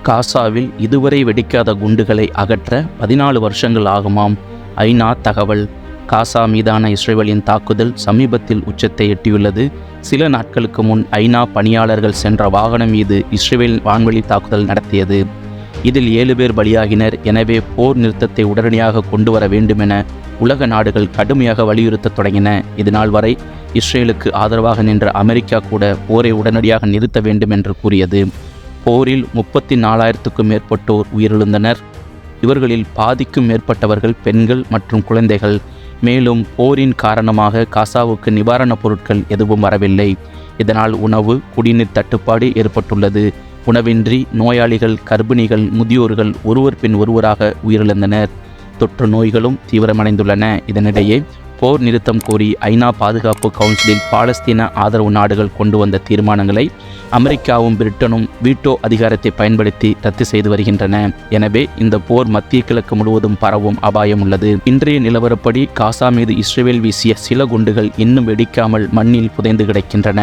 காசாவில் இதுவரை வெடிக்காத குண்டுகளை அகற்ற 14 வருஷங்கள் ஆகுமாம். ஐநா தகவல். காசா மீதான இஸ்ரேலின் தாக்குதல் சமீபத்தில் உச்சத்தை எட்டியுள்ளது. சில நாட்களுக்கு முன் ஐநா பணியாளர்கள் சென்ற வாகனம் மீது இஸ்ரேல் வான்வழி தாக்குதல் நடத்தியது. இதில் 7 பேர் பலியாகினர். எனவே போர் நிறுத்தத்தை உடனடியாக கொண்டு வர வேண்டுமென உலக நாடுகள் கடுமையாக வலியுறுத்த தொடங்கின. இதுநாள் வரை இஸ்ரேலுக்கு ஆதரவாக நின்ற அமெரிக்கா கூட போரை உடனடியாக நிறுத்த வேண்டும் என்று கூறியது. போரில் 34,000க்கும் மேற்பட்டோர் உயிரிழந்தனர். இவர்களில் பாதிக்கும் மேற்பட்டவர்கள் பெண்கள் மற்றும் குழந்தைகள். மேலும் போரின் காரணமாக காசாவுக்கு நிவாரணப் பொருட்கள் எதுவும் வரவில்லை. இதனால் உணவு, குடிநீர் தட்டுப்பாடு ஏற்பட்டுள்ளது. உணவின்றி நோயாளிகள், கர்ப்பிணிகள், முதியோர்கள் ஒருவர் பின் ஒருவராக உயிரிழந்தனர். தொற்று நோய்களும் தீவிரமடைந்துள்ளன. இதனிடையே போர் நிறுத்தம் கோரி ஐநா பாதுகாப்பு கவுன்சிலில் பாலஸ்தீன ஆதரவு நாடுகள் கொண்டு வந்த தீர்மானங்களை அமெரிக்காவும் பிரிட்டனும் வீட்டோ அதிகாரத்தை பயன்படுத்தி ரத்து செய்து வருகின்றன. எனவே இந்த போர் மத்திய கிழக்கு முழுவதும் பரவும் அபாயம் உள்ளது. இன்றைய நிலவரப்படி காசா மீது இஸ்ரேல் வீசிய சில குண்டுகள் இன்னும் வெடிக்காமல் மண்ணில் புதைந்து கிடக்கின்றன.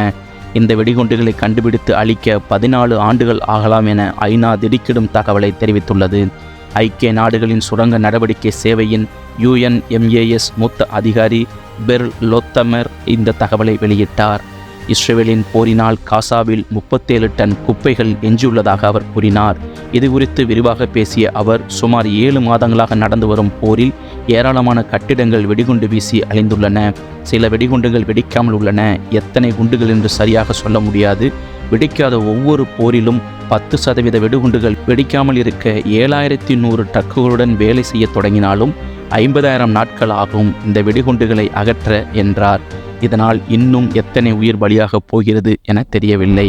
இந்த வெடிகுண்டுகளை கண்டுபிடித்து அழிக்க 14 ஆண்டுகள் ஆகலாம் என ஐநா திடுக்கிடும் தகவலை தெரிவித்துள்ளது. ஐக்கிய நாடுகளின் சுரங்க நடவடிக்கை சேவையின் UNMAS மூத்த அதிகாரி பெர் லொத்தமர் இந்த தகவலை வெளியிட்டார். இஸ்ரேலின் போரினால் காசாவில் 37 டன் குப்பைகள் எஞ்சியுள்ளதாக அவர் கூறினார். இது குறித்து விரிவாக பேசிய அவர், சுமார் 7 மாதங்களாக நடந்து வரும் போரில் ஏராளமான கட்டிடங்கள் வெடிகுண்டு வீசி அழிந்துள்ளன. சில வெடிகுண்டுகள் வெடிக்காமல் உள்ளன. எத்தனை குண்டுகள் என்று சரியாக சொல்ல முடியாது. வெடிக்காத ஒவ்வொரு போரிலும் 10% வெடிகுண்டுகள் வெடிக்காமல் இருக்க 7100 ட்ரக்குகளுடன் வேலை செய்ய தொடங்கினாலும் 50,000 நாட்கள் ஆகும் இந்த வெடிகுண்டுகளை அகற்ற என்றார். இதனால் இன்னும் எத்தனை உயிர் பலியாகப் போகிறது என தெரியவில்லை.